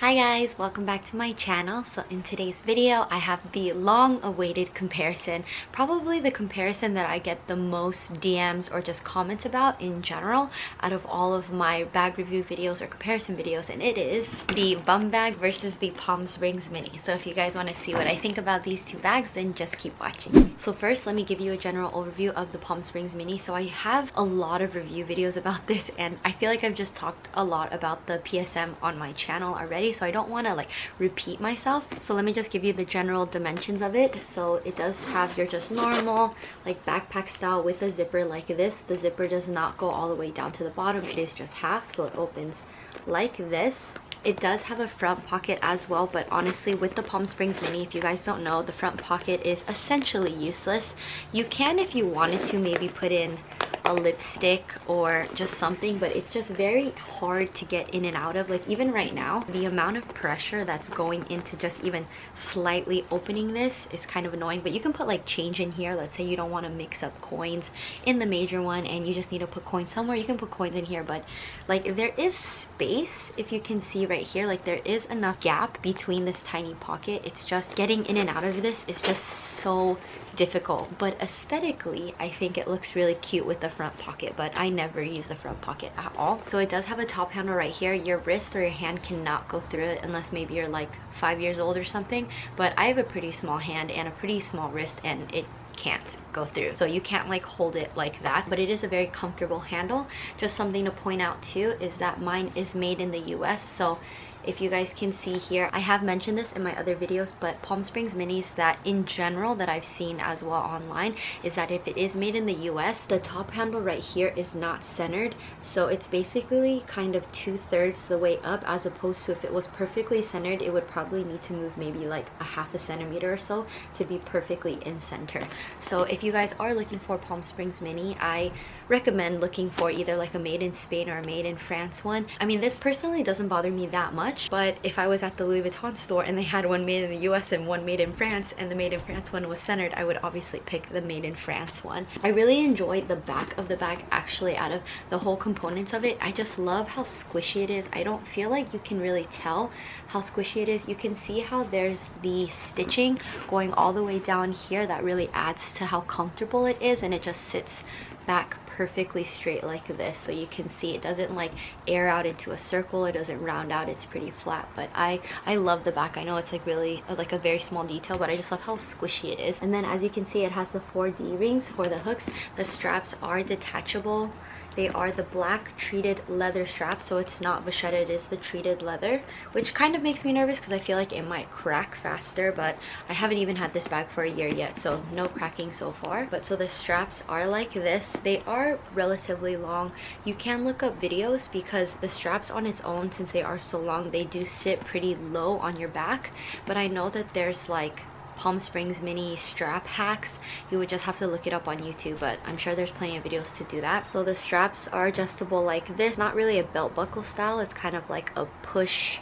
Hi guys, welcome back to my channel. So in today's video I have the long-awaited comparison, probably the comparison that I get the most DMs or just comments about in general out of all of my bag review videos or comparison videos, and it is the bum bag versus the Palm Springs mini. So if you guys want to see what I think about these two bags, then just keep watching. So first, let me give you a general overview of the Palm Springs mini. So I have a lot of review videos about this, and I feel like I've just talked a lot about the PSM on my channel already, so I don't want to like repeat myself. So let me just give you the general dimensions of it. So it does have your just normal like backpack style with a zipper like this. The zipper does not go all the way down to the bottom, it is just half, so it opens like this. It does have a front pocket as well, but honestly with the Palm Springs mini, if you guys don't know, the front pocket is essentially useless. You can, if you wanted to, maybe put in a lipstick or just something, but it's just very hard to get in and out of. Like even right now, the amount of pressure that's going into just even slightly opening this is kind of annoying. But you can put like change in here. Let's say you don't want to mix up coins in the major one and you just need to put coins somewhere, you can put coins in here. But like there is space, if you can see right here, like there is enough gap between this tiny pocket. It's just getting in and out of this is just so difficult. But aesthetically I think it looks really cute with the front pocket, but I never use the front pocket at all. So it does have a top handle right here. Your wrist or your hand cannot go through it unless maybe you're like 5 years old or something, but I have a pretty small hand and a pretty small wrist and it can't go through, so you can't like hold it like that. But it is a very comfortable handle. Just something to point out too is that mine is made in the US, so if you guys can see here, I have mentioned this in my other videos, but Palm Springs minis that in general that I've seen as well online is that if it is made in the US, the top handle right here is not centered, so it's basically kind of 2/3 the way up, as opposed to if it was perfectly centered, it would probably need to move maybe like a half a centimeter or so to be perfectly in center. So if you guys are looking for Palm Springs mini, I recommend looking for either like a made in Spain or a made in France one. I mean, this personally doesn't bother me that much, but if I was at the Louis Vuitton store and they had one made in the US and one made in France, and the made in France one was centered, I would obviously pick the made in France one. I really enjoyed the back of the bag actually. Out of the whole components of it, I just love how squishy it is. I don't feel like you can really tell how squishy it is. You can see how there's the stitching going all the way down here that really adds to how comfortable it is, and it just sits back perfectly straight like this, so you can see it doesn't like air out into a circle, it doesn't round out, it's pretty flat. But I love the back. I know it's like really like a very small detail, but I just love how squishy it is. And then as you can see, it has the 4 D-rings for the hooks. The straps are detachable. They are the black treated leather straps, so it's not vachetta, it is the treated leather, which kind of makes me nervous because I feel like it might crack faster, but I haven't even had this bag for a year yet, so no cracking so far. But so the straps are like this. They are relatively long. You can look up videos because the straps on its own, since they are so long, they do sit pretty low on your back, but I know that there's like Palm Springs mini strap hacks. You would just have to look it up on YouTube, but I'm sure there's plenty of videos to do that. So the straps are adjustable like this. Not really a belt buckle style, it's kind of like a push.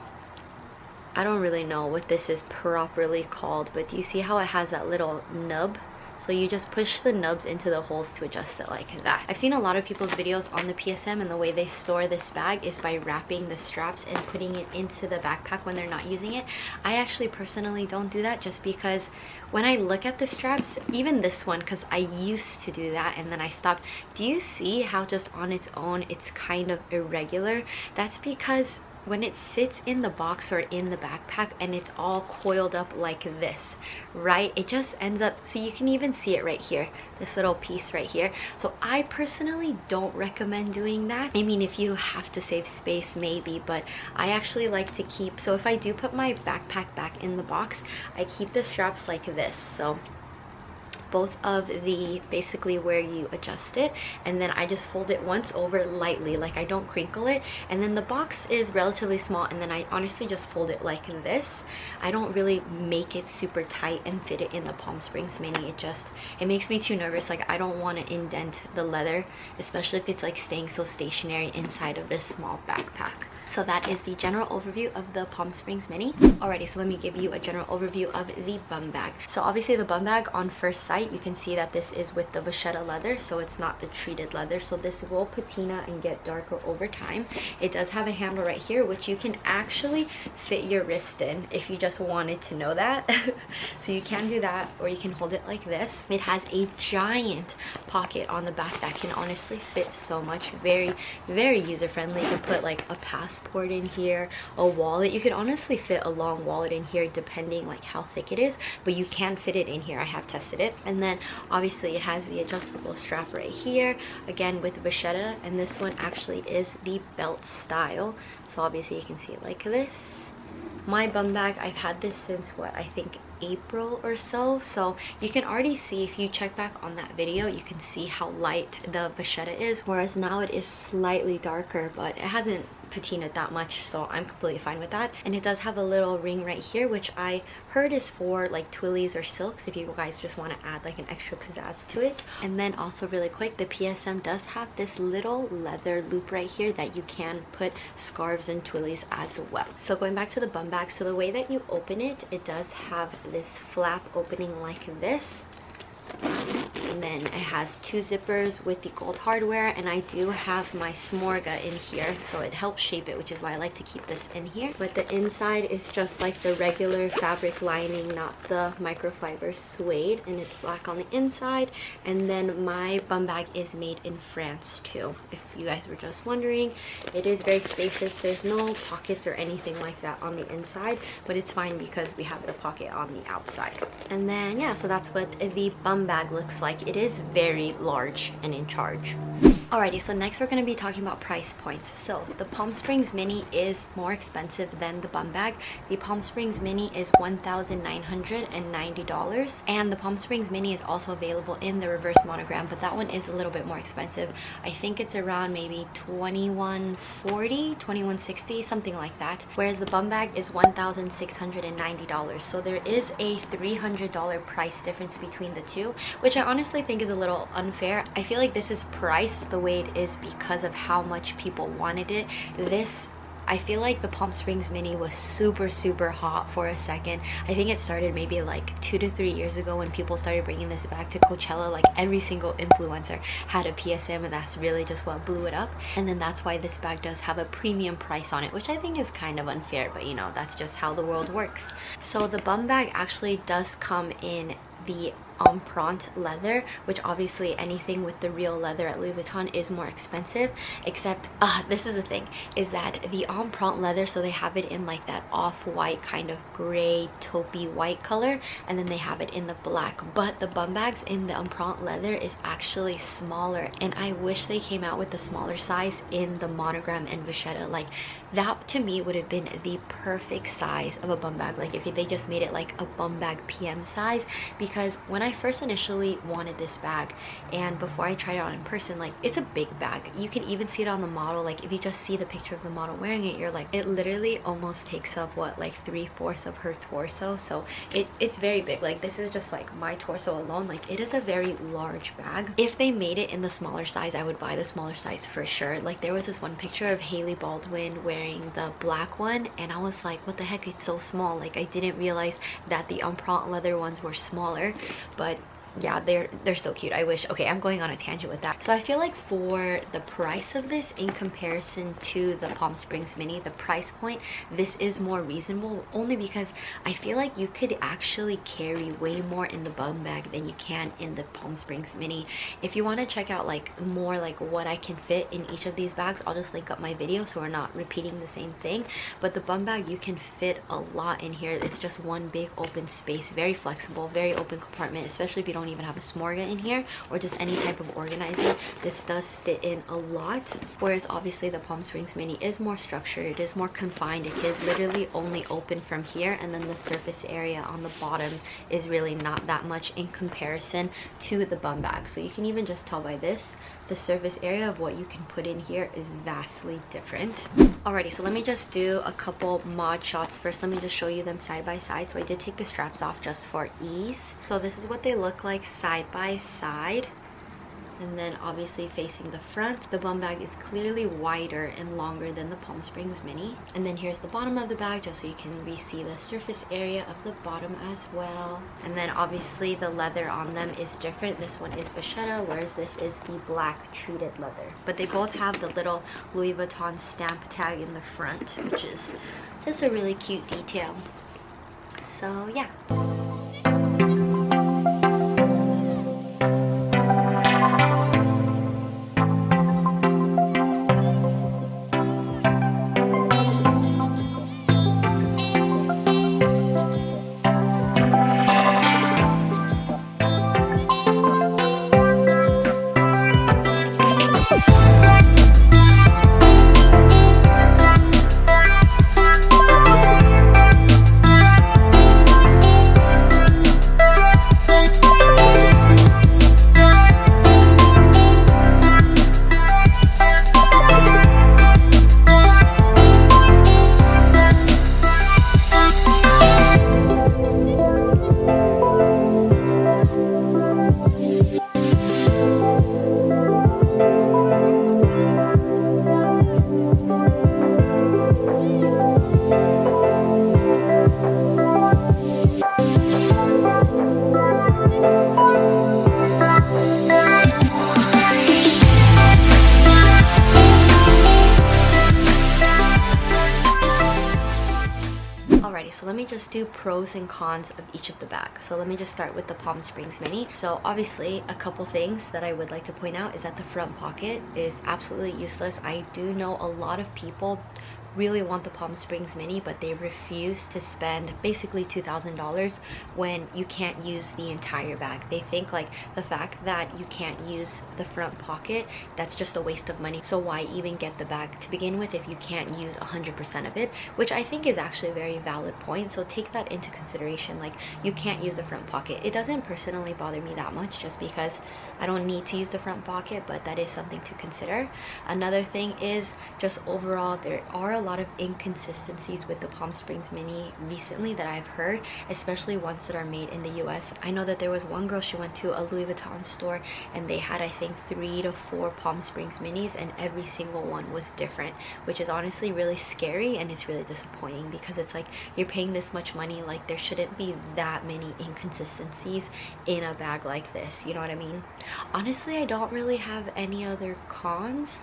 I don't really know what this is properly called, but do you see how it has that little nub? So you just push the nubs into the holes to adjust it like that. I've seen a lot of people's videos on the PSM, and the way they store this bag is by wrapping the straps and putting it into the backpack when they're not using it. I actually personally don't do that, just because when I look at the straps, even this one, because I used to do that and then I stopped. Do you see how just on its own it's kind of irregular? That's because when it sits in the box or in the backpack and it's all coiled up like this, right, it just ends up, so you can even see it right here, this little piece right here. So I personally don't recommend doing that. I mean, if you have to save space, maybe, but I actually like to keep, so if I do put my backpack back in the box, I keep the straps like this. So both of the, basically where you adjust it, and then I just fold it once over lightly, like I don't crinkle it. And then the box is relatively small, and then I honestly just fold it like this. I don't really make it super tight and fit it in the Palm Springs mini. It makes me too nervous. Like I don't want to indent the leather, especially if it's like staying so stationary inside of this small backpack. So that is the general overview of the Palm Springs Mini. Alrighty, so let me give you a general overview of the bum bag. So obviously the bum bag on first sight, you can see that this is with the vachetta leather, so it's not the treated leather. So this will patina and get darker over time. It does have a handle right here, which you can actually fit your wrist in if you just wanted to know that. So you can do that, or you can hold it like this. It has a giant pocket on the back that can honestly fit so much. Very, very user-friendly. You can put like a passport in here, a wallet. You could honestly fit a long wallet in here depending like how thick it is, but you can fit it in here. I have tested it. And then obviously it has the adjustable strap right here, again with vachetta, and this one actually is the belt style. So obviously you can see it like this. My bum bag, I've had this since what, I think April or so. So you can already see, if you check back on that video, you can see how light the vachetta is, whereas now it is slightly darker, but it hasn't patinaed that much, so I'm completely fine with that. And it does have a little ring right here, which I heard is for like twillies or silks, if you guys just want to add like an extra pizzazz to it. And then also really quick, the PSM does have this little leather loop right here that you can put scarves and twillies as well. So going back to the bum bag, so the way that you open it, it does have this flap opening like this. And then it has two zippers with the gold hardware, and I do have my smorga in here, so it helps shape it, which is why I like to keep this in here. But the inside is just like the regular fabric lining, not the microfiber suede, and it's black on the inside. And then my bum bag is made in France too, if you guys were just wondering. It is very spacious. There's no pockets or anything like that on the inside, but it's fine because we have the pocket on the outside. And then yeah, so that's what the bum bag looks like. It is very large and in charge. Alrighty, so next we're going to be talking about price points. So the Palm Springs Mini is more expensive than the bum bag. The Palm Springs Mini is $1,990, and the Palm Springs Mini is also available in the reverse monogram, but that one is a little bit more expensive. I think it's around maybe $2,140, $2,160, something like that, whereas the bum bag is $1,690. So there is a $300 price difference between the two, which I honestly think is a little unfair. I feel like this is priced the way it is because of how much people wanted it. I feel like the Palm Springs Mini was super hot for a second. I think it started maybe like 2 to 3 years ago when people started bringing this back to Coachella. Like every single influencer had a PSM, and that's really just what blew it up. And then that's why this bag does have a premium price on it, which I think is kind of unfair, but you know, that's just how the world works. So the bum bag actually does come in the empreinte leather, which obviously anything with the real leather at Louis Vuitton is more expensive, except this is the thing, is that the empreinte leather, so they have it in like that off-white kind of gray taupey white color, and then they have it in the black. But the bum bags in the empreinte leather is actually smaller, and I wish they came out with the smaller size in the monogram and vachetta. Like that to me would have been the perfect size of a bum bag, like if they just made it like a bum bag PM size. Because when I first initially wanted this bag, and before I tried it on in person, like it's a big bag. You can even see it on the model. Like if you just see the picture of the model wearing it, you're like, it literally almost takes up what, like 3/4 of her torso. So it's very big. Like this is just like my torso alone. Like it is a very large bag. If they made it in the smaller size, I would buy the smaller size for sure. Like there was this one picture of Hailey Baldwin wearing the black one, and I was like, what the heck, it's so small. Like I didn't realize that the empreinte leather ones were smaller. But yeah, they're so cute. I wish. Okay, I'm going on a tangent with that. So I feel like for the price of this in comparison to the Palm Springs Mini, the price point, this is more reasonable, only because I feel like you could actually carry way more in the bum bag than you can in the Palm Springs Mini. If you want to check out like more like what I can fit in each of these bags, I'll just link up my video so we're not repeating the same thing. But the bum bag, you can fit a lot in here. It's just one big open space, very flexible, very open compartment, especially if you don't even have a smorga in here or just any type of organizing. This does fit in a lot, whereas obviously the Palm Springs Mini is more structured. It is more confined. It could literally only open from here, and then the surface area on the bottom is really not that much in comparison to the bum bag. So you can even just tell by this, the surface area of what you can put in here is vastly different. Alrighty, so let me just do a couple mod shots first. Let me just show you them side by side. So I did take the straps off just for ease. So this is what they look like side by side. And then obviously facing the front, the bum bag is clearly wider and longer than the Palm Springs Mini. And then here's the bottom of the bag, just so you can see the surface area of the bottom as well. And then obviously the leather on them is different. This one is vachetta, whereas this is the black treated leather. But they both have the little Louis Vuitton stamp tag in the front, which is just a really cute detail. So yeah. So let me just do pros and cons of each of the bags. So let me just start with the Palm Springs Mini. So obviously a couple things that I would like to point out is that the front pocket is absolutely useless. I do know a lot of people really want the Palm Springs Mini, but they refuse to spend basically $2,000 when you can't use the entire bag. They think like the fact that you can't use the front pocket, that's just a waste of money. So why even get the bag to begin with if you can't use 100% of it, which I think is actually a very valid point. So take that into consideration. Like, you can't use the front pocket. It doesn't personally bother me that much just because I don't need to use the front pocket, but that is something to consider. Another thing is just overall, there are a lot of inconsistencies with the Palm Springs Mini recently that I've heard, especially ones that are made in the US. I know that there was one girl, she went to a Louis Vuitton store and they had I think 3 to 4 Palm Springs Minis, and every single one was different, which is honestly really scary, and it's really disappointing because it's like you're paying this much money, like there shouldn't be that many inconsistencies in a bag like this, you know what I mean? Honestly, I don't really have any other cons.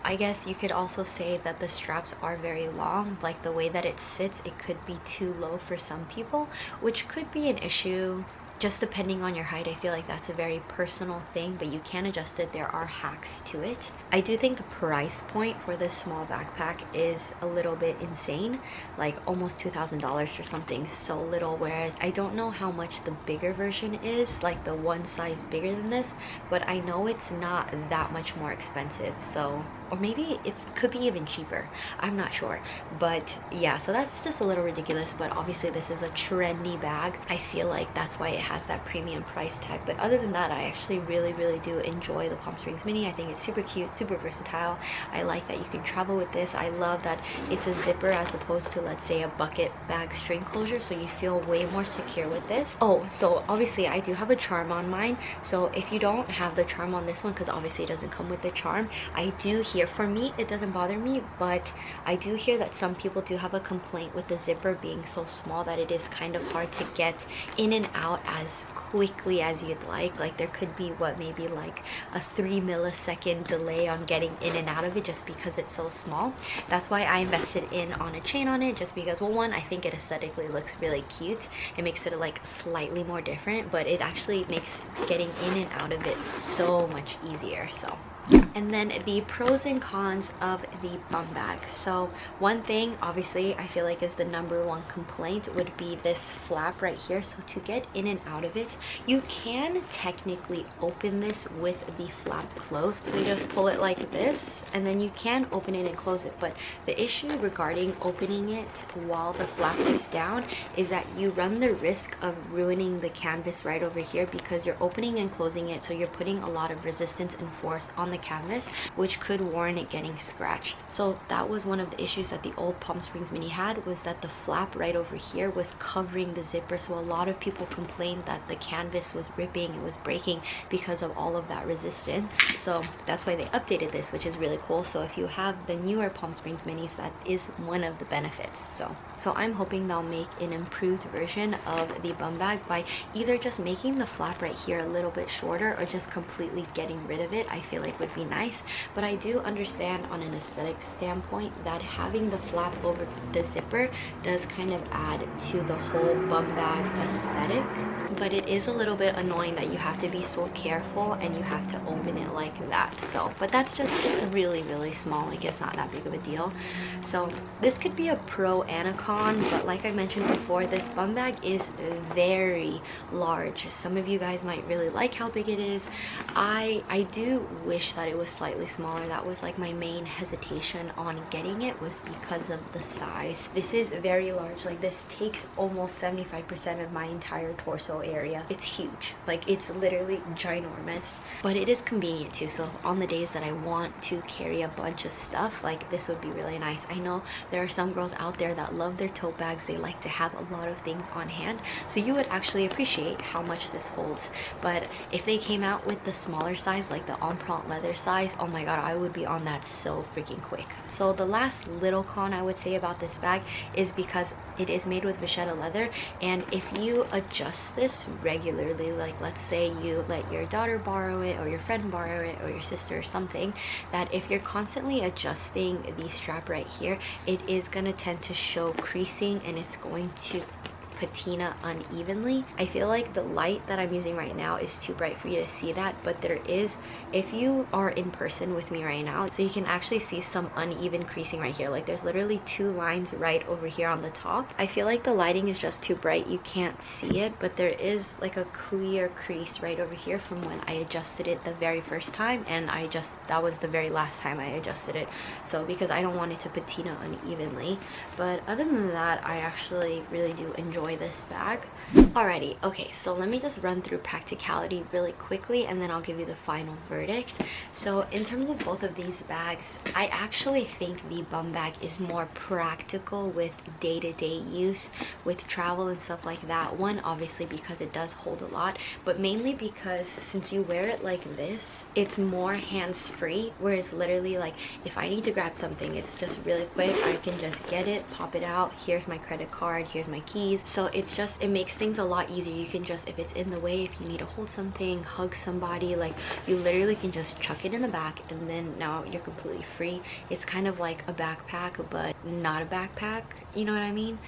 I guess you could also say that the straps are very long. Like the way that it sits, it could be too low for some people, which could be an issue just depending on your height. I feel like that's a very personal thing, but you can adjust it. There are hacks to it. I do think the price point for this small backpack is a little bit insane, like almost $2,000 for something so little, whereas I don't know how much the bigger version is, like the one size bigger than this, but I know it's not that much more expensive. So, or maybe it could be even cheaper, I'm not sure. But yeah, so that's just a little ridiculous, but obviously this is a trendy bag. I feel like that's why it has that premium price tag. But other than that, I actually really do enjoy the Palm Springs Mini. I think it's super cute, super versatile. I like that you can travel with this. I love that it's a zipper as opposed to, let's say, a bucket bag string closure, so you feel way more secure with this. Oh, so obviously I do have a charm on mine, so if you don't have the charm on this one, because obviously it doesn't come with the charm, I do hear, for me it doesn't bother me, but I do hear that some people do have a complaint with the zipper being so small that it is kind of hard to get in and out as quickly as you'd like there could be maybe like a 3 millisecond delay on getting in and out of it just because it's so small. That's why I invested in on a chain on it, just because, well, one, I think it aesthetically looks really cute. It makes it like slightly more different, but it actually makes getting in and out of it so much easier. So and then the pros and cons of the bum bag. So one thing obviously I feel like is the #1 complaint would be this flap right here. So to get in and out of it, you can technically open this with the flap closed. So you just pull it like this and then you can open it and close it. But the issue regarding opening it while the flap is down is that you run the risk of ruining the canvas right over here, because you're opening and closing it, so you're putting a lot of resistance and force on the the canvas, which could warrant it getting scratched. So that was one of the issues that the old Palm Springs mini had, was that the flap right over here was covering the zipper. So a lot of people complained that the canvas was ripping, it was breaking because of all of that resistance. So that's why they updated this, which is really cool. So if you have the newer Palm Springs minis, that is one of the benefits. So I'm hoping they'll make an improved version of the bum bag by either just making the flap right here a little bit shorter, or just completely getting rid of it. I feel like would be nice. But I do understand on an aesthetic standpoint that having the flap over the zipper does kind of add to the whole bum bag aesthetic. But it is a little bit annoying that you have to be so careful and you have to open it like that. So, but that's just, it's really small, like it's not that big of a deal. So this could be a pro and a con, but like I mentioned before, this bum bag is very large. Some of you guys might really like how big it is. I do wish that it was slightly smaller. That was like my main hesitation on getting it, was because of the size. This is very large. Like this takes almost 75% of my entire torso area. It's huge, like it's literally ginormous, but it is convenient too. So on the days that I want to carry a bunch of stuff, like this would be really nice. I know there are some girls out there that love their tote bags. They like to have a lot of things on hand, so you would actually appreciate how much this holds. But if they came out with the smaller size, like the empreinte leather size, oh my god, I would be on that so freaking quick. So the last little con I would say about this bag is because it is made with vachetta leather, and if you adjust this regularly, like let's say you let your daughter borrow it, or your friend borrow it, or your sister or something, that if you're constantly adjusting the strap right here, it is going to tend to show creasing, and it's going to patina unevenly. I feel like the light that I'm using right now is too bright for you to see that, but there is, if you are in person with me right now, so you can actually see some uneven creasing right here. Like there's literally 2 lines right over here on the top. I feel like the lighting is just too bright, you can't see it, but there is like a clear crease right over here from when I adjusted it the very first time, and that was the very last time I adjusted it. So because I don't want it to patina unevenly. But other than that, I actually really do enjoy this bag. Alrighty, okay, so let me just run through practicality really quickly, and then I'll give you the final verdict. So in terms of both of these bags, I actually think the bum bag is more practical with day-to-day use, with travel and stuff like that. One, obviously because it does hold a lot, but mainly because since you wear it like this, it's more hands-free, whereas literally like if I need to grab something, it's just really quick. I can just get it, pop it out, here's my credit card, here's my keys. So it's just, it makes things a lot easier. You can just, if it's in the way, if you need to hold something, hug somebody, like you literally can just chuck it in the back, and then now you're completely free. It's kind of like a backpack, but not a backpack, you know what I mean?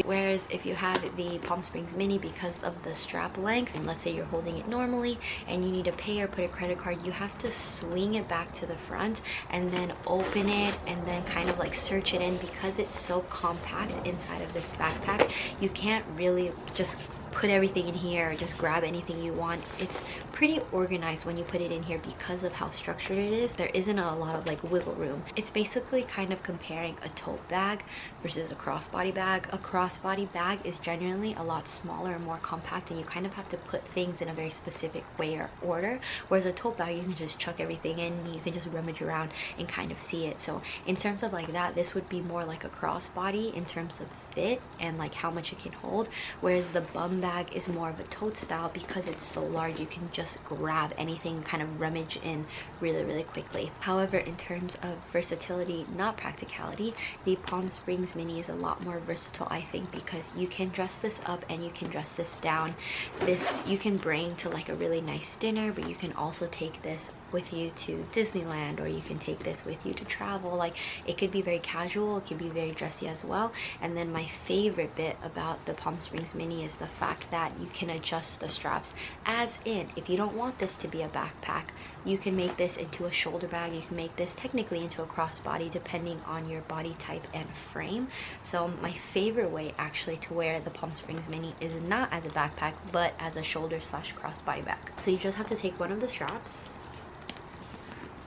Whereas if you have the Palm Springs mini, because of the strap length, and let's say you're holding it normally and you need to pay or put a credit card, you have to swing it back to the front and then open it and then kind of like search it in. Because it's so compact inside of this backpack, you can't really just put everything in here or just grab anything you want. It's pretty organized when you put it in here because of how structured it is. There isn't a lot of like wiggle room. It's basically kind of comparing a tote bag versus a crossbody bag. A crossbody bag is generally a lot smaller and more compact, and you kind of have to put things in a very specific way or order, whereas a tote bag, you can just chuck everything in, you can just rummage around and kind of see it. So in terms of like that, this would be more like a crossbody in terms of fit and like how much it can hold, whereas the bum bag is more of a tote style. Because it's so large, you can just grab anything, kind of rummage in really quickly. However, in terms of versatility, not practicality, the Palm Springs mini is a lot more versatile, I think, because you can dress this up and you can dress this down. This you can bring to like a really nice dinner, but you can also take this with you to Disneyland, or you can take this with you to travel. Like it could be very casual, it could be very dressy as well. And then my favorite bit about the Palm Springs mini is the fact that you can adjust the straps as in, if you don't want this to be a backpack, you can make this into a shoulder bag, you can make this technically into a crossbody depending on your body type and frame. So my favorite way actually to wear the Palm Springs mini is not as a backpack, but as a shoulder/crossbody bag. So you just have to take one of the straps,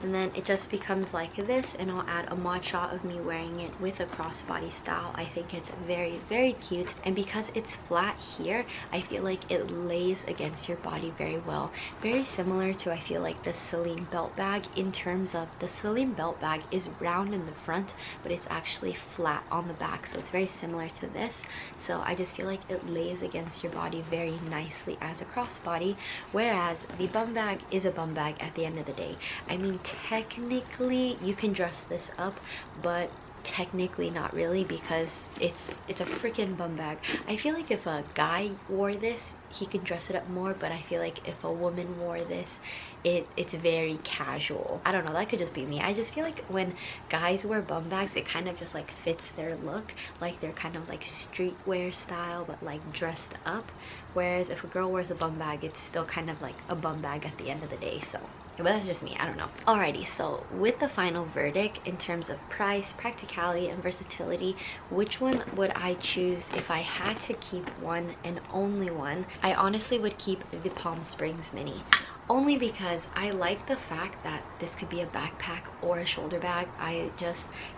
and then it just becomes like this, and I'll add a mod shot of me wearing it with a crossbody style. I think it's very, very cute, and because it's flat here, I feel like it lays against your body very well. Very similar to, I feel like, the Celine belt bag, in terms of the Celine belt bag is round in the front, but it's actually flat on the back, so it's very similar to this. So I just feel like it lays against your body very nicely as a crossbody, whereas the bum bag is a bum bag at the end of the day. I mean, technically you can dress this up, but technically not really, because it's a freaking bum bag. I feel like if a guy wore this, he could dress it up more, but I feel like if a woman wore this, it's very casual. I don't know, that could just be me. I just feel like when guys wear bum bags, it kind of just like fits their look, like they're kind of like streetwear style, but like dressed up. Whereas if a girl wears a bum bag, it's still kind of like a bum bag at the end of the day. So but that's just me, I don't know. Alrighty, so with the final verdict in terms of price, practicality, and versatility, which one would I choose if I had to keep one and only one? I honestly would keep the Palm Springs Mini. Only because I like the fact that this could be a backpack or a shoulder bag.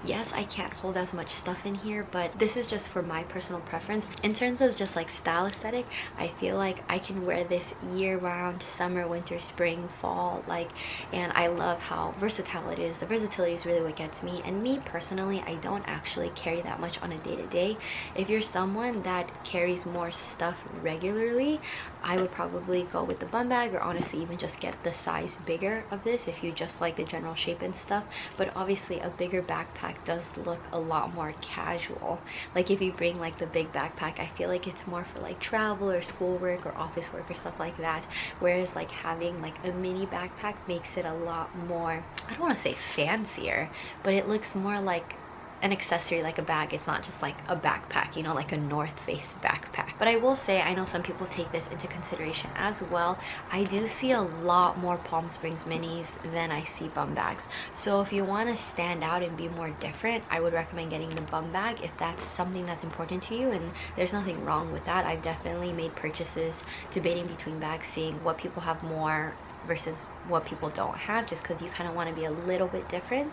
Yes, I can't hold as much stuff in here, but this is just for my personal preference. In terms of just like style aesthetic, I feel like I can wear this year-round, summer, winter, spring, fall, like, and I love how versatile it is. The versatility is really what gets me, and me personally, I don't actually carry that much on a day-to-day. If you're someone that carries more stuff regularly, I would probably go with the bum bag, or honestly even just get the size bigger of this if you just like the general shape and stuff. But obviously a bigger backpack does look a lot more casual. Like if you bring like the big backpack, I feel like it's more for like travel or schoolwork or office work or stuff like that, whereas like having like a mini backpack makes it a lot more, I don't want to say fancier, but it looks more like an accessory, like a bag. It's not just like a backpack, you know, like a North Face backpack. But I will say, I know some people take this into consideration as well. I do see a lot more Palm Springs Minis than I see bum bags. So if you want to stand out and be more different, I would recommend getting the bum bag if that's something that's important to you, and there's nothing wrong with that. I've definitely made purchases debating between bags, seeing what people have more versus what people don't have, just because you kind of want to be a little bit different.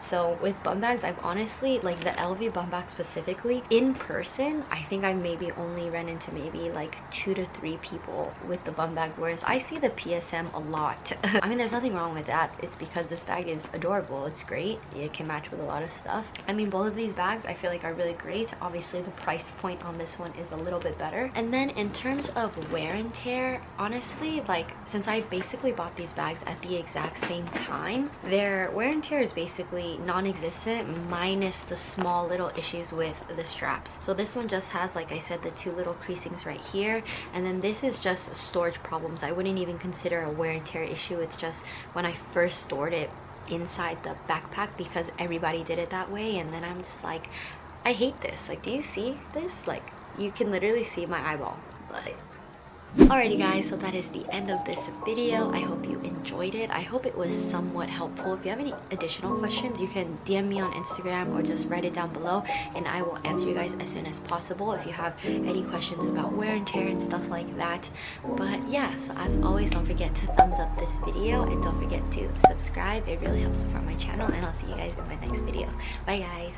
So with bum bags, I've honestly, like the LV bum bag specifically, in person, I think I maybe only ran into maybe like 2 to 3 people with the bum bag, whereas I see the PSM a lot. I mean, there's nothing wrong with that. It's because this bag is adorable. It's great. It can match with a lot of stuff. I mean, both of these bags I feel like are really great. Obviously the price point on this one is a little bit better. And then in terms of wear and tear, honestly, like since I basically bought these bags at the exact same time, their wear and tear is basically non-existent, minus the small little issues with the straps. So this one just has, like I said, the 2 little creasings right here, and then this is just storage problems. I wouldn't even consider a wear and tear issue. It's just when I first stored it inside the backpack, because everybody did it that way, and then I'm just like, I hate this. Like, do you see this? Like, you can literally see my eyeball. But alrighty guys, so that is the end of this video. I hope you enjoyed it. I hope it was somewhat helpful. If you have any additional questions, you can DM me on Instagram or just write it down below, and I will answer you guys as soon as possible if you have any questions about wear and tear and stuff like that. But yeah, so as always, don't forget to thumbs up this video, and don't forget to subscribe. It really helps support my channel, and I'll see you guys in my next video. Bye guys.